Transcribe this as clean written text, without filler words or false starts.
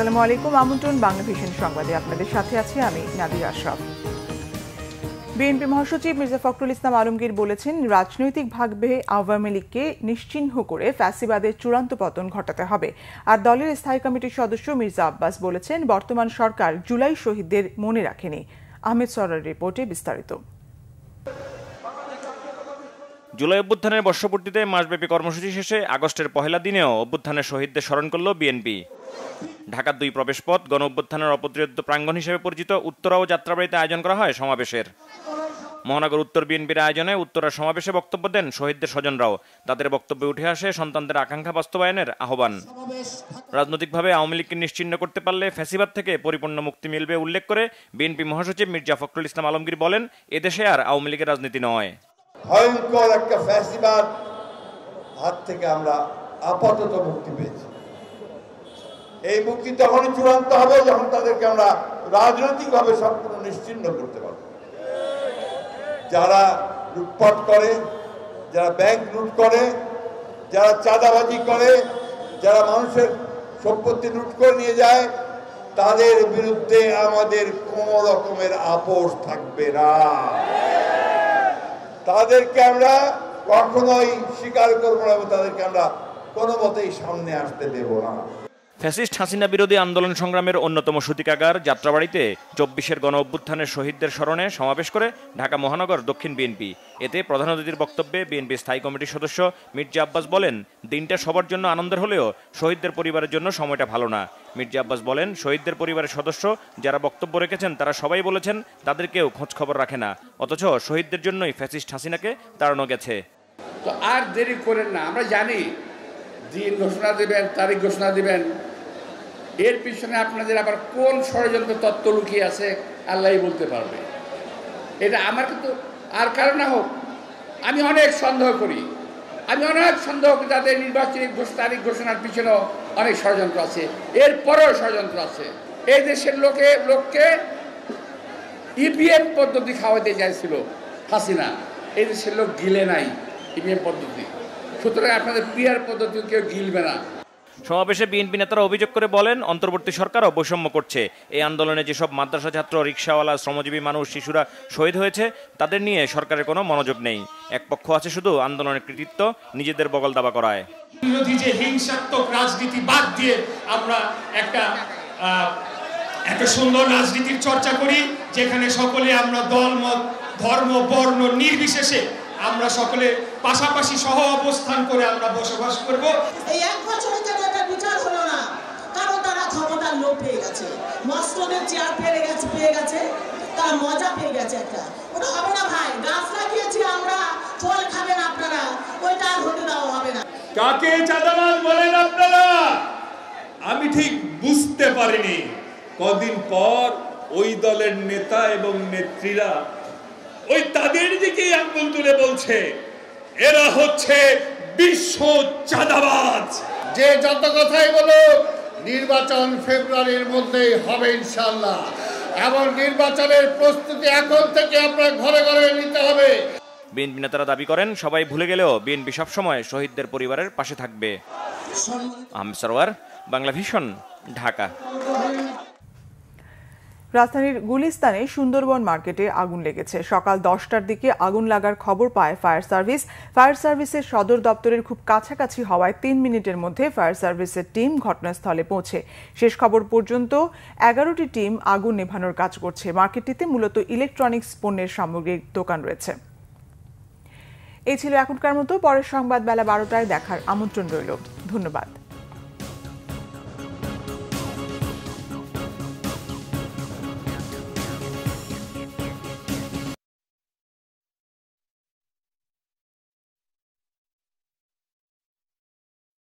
আসসালামু আলাইকুম, আমন্ত্রণ বাংলা ভিশন সংবাদে আপনাদের সাথে আছি আমি নাদিয়া আশরাফ। বিএনপি মহাসচিব মির্জা ফখরুল ইসলাম আলমগীর বলেছেন, রাজনৈতিকভাবে আওয়ামী লীগকে নিশ্চিহ্ন করে ফ্যাসিবাদের চূড়ান্ত পতন ঘটাতে হবে। আর দলের স্থায়ী কমিটির সদস্য মির্জা আব্বাস বলেছেন, বর্তমান সরকার জুলাই শহীদদের মনে রাখেনি। আহমেদ সরার রিপোর্টে বিস্তারিত। জুলাই অভ্যুত্থানের বর্ষপূর্তিতে মাসব্যাপী কর্মসূচি শেষে আগস্টের পহেলা দিনেও অভ্যুত্থানের শহীদদের স্মরণ করল বিএনপি। ঢাকার ২ প্রবেশপথ গণ অভ্যুত্থানের অপ্রতিরোধ্য প্রাঙ্গণ হিসেবে পরিচিত উত্তরা ও যাত্রাবাড়িতে আয়োজন করা হয় সমাবেশের। মহানগর উত্তর বিএনপির আয়োজনে উত্তরার সমাবেশে বক্তব্য দেন শহীদদের স্বজনরাও। তাদের বক্তব্যে উঠে আসে সন্তানদের আকাঙ্ক্ষা বাস্তবায়নের আহ্বান। রাজনৈতিকভাবে আওয়ামী লীগকে নিশ্চিহ্ন করতে পারলে ফ্যাসিবাদ থেকে পরিপূর্ণ মুক্তি মিলবে উল্লেখ করে বিএনপি মহাসচিব মির্জা ফখরুল ইসলাম আলমগীর বলেন, এদেশে আর আওয়ামী লীগের রাজনীতি নয়, ভয়ঙ্কর একটা ফ্যাসিবাদ হাত থেকে আমরা আপাতত মুক্তি পেয়েছি। এই মুক্তি তখনই চূড়ান্ত হবে যখন তাদেরকে আমরা রাজনৈতিকভাবে সম্পূর্ণ নিশ্চিহ্ন করতে পারব। যারা লুটপাট করে, যারা ব্যাংক লুট করে, যারা চাঁদাবাজি করে, যারা মানুষের সম্পত্তি লুট করে নিয়ে যায়, তাদের বিরুদ্ধে আমাদের কোনো রকমের আপোষ থাকবে না। তাদেরকে আমরা কখনোই স্বীকার করবো না, তাদেরকে আমরা কোনো মতেই সামনে আসতে দেব না। ফ্যাসিস্ট হাসিনা বিরোধী আন্দোলন সংগ্রামের অন্যতম সূতিকাগার যাত্রাবাড়িতে ২৪-এর গণ অভ্যুত্থানের শহীদদের স্মরণে সমাবেশ করে ঢাকা মহানগর দক্ষিণ বিএনপি। এতে প্রধান অতিথির বক্তব্যে বিএনপি স্থায়ী কমিটির সদস্য মির্জা আব্বাস বলেন, দিনটা সবার জন্য আনন্দের হলেও শহীদদের পরিবারের জন্য সময়টা ভালো না। মির্জা আব্বাস বলেন, শহীদদের পরিবারের সদস্য যারা বক্তব্য রেখেছেন তারা সবাই বলেছেন তাদের কেউ খোঁজ খবর রাখে না, অথচ শহীদদের জন্যই ফ্যাসিস্ট হাসিনাকে তাড়ানো গেছে। তো আর দেরি করেন না, আমরা জানি দিন ঘোষণা দেবেন, তারিখ ঘোষণা দিবেন, এর পিছনে আপনাদের আবার কোন ষড়যন্ত্র তত্ত্ব লুকিয়ে আছে আল্লাহই বলতে পারবে। এটা আমার কিন্তু আর কারণ না হোক, আমি অনেক সন্দেহ করি, তাদের নির্বাচনী তারিখ ঘোষণার পিছনেও অনেক ষড়যন্ত্র আছে, এরপরেও ষড়যন্ত্র আছে। এই দেশের লোককে ইভিএম পদ্ধতি খাওয়াতে চাইছিল হাসিনা, এই দেশের লোক গিলে নাই ইভিএম পদ্ধতি, সুতরাং আপনাদের পিআর পদ্ধতি কেউ গিলবে না। সমাবেশে বিএনপি নেতারা অভিযোগ করে বলেন, অন্তর্বর্তী সরকারও বৈষম্য করছে। এই আন্দোলনে যেসব মাদ্রাসা ছাত্র, রিকশাওয়ালা, শ্রমজীবী মানুষ, শিশুরা শহীদ হয়েছে তাদের নিয়ে সরকারের কোনো মনোযোগ নেই। এক পক্ষ আছে শুধু আন্দোলনের কৃতিত্ব নিজেদের বগল দাবা করায়। বিরোধী যে হিংসাত্মক রাজনীতি বাদ দিয়ে আমরা একটা সুন্দর রাজনীতির চর্চা করি, যেখানে সকলে আমরা দলমত, ধর্ম, বর্ণ নির্বিশেষে আমরা সকলে পাশাপাশি সহ অবস্থান করে আমরা বসবাস করব। এই এক বছরের জন্য এটা বিচার হলো না, কারণ তারা ক্ষমতার লোভ পেয়ে গেছে, মস্কদের চেয়ার পেয়ে গেছে, তারা মজা পেয়ে গেছে। একটা ওটা হবে না ভাই, গাছ লাগিয়েছি আমরা, ফল খাবেন আপনারা, ওইটা আর হতে দেওয়া হবে না। কাকে চাঁদাবাজ বলেন আপনারা? আমি ঠিক বুঝতে পারিনি। কদিন পর ওই দলের নেতা এবং নেত্রীরা ওই তাদের দিকেই আঙ্গুল তুলে বলছে এরা হচ্ছে বিশ্ব চাঁদাবাজ। যে যত কথাই বলুক, নির্বাচন ফেব্রুয়ারির মধ্যেই হবে ইনশাআল্লাহ, এবং নির্বাচনের প্রস্তুতি এখন থেকে আপনার ঘরে ঘরে নিতে হবে। বিএনপি নেতারা দাবি করেন, সবাই ভুলে গেলেও বিএনপি সবসময় শহীদদের পরিবারের পাশে থাকবে। আহমেদ সরওয়ার, বাংলা ভিশন, ঢাকা। রাজধানীর গুলিস্তানে সুন্দরবন মার্কেটে আগুন লেগেছে। সকাল 10টার দিকে আগুন লাগার খবর পায় ফায়ার সার্ভিসের সদর দপ্তরের খুব কাছাকাছি হওয়ায় 3 মিনিটের মধ্যে ফায়ার সার্ভিসের টিম ঘটনাস্থলে পৌঁছে। শেষ খবর পর্যন্ত 11টি টিম আগুন নেভানোর কাজ করছে। মার্কেটটিতে মূলত ইলেকট্রনিক্স পণ্যের সামগ্রীর দোকান রয়েছে। এই ছিল এখনকার মতো। পরের সংবাদ বেলা 12টায় দেখার আমন্ত্রণ রইল। ধন্যবাদ।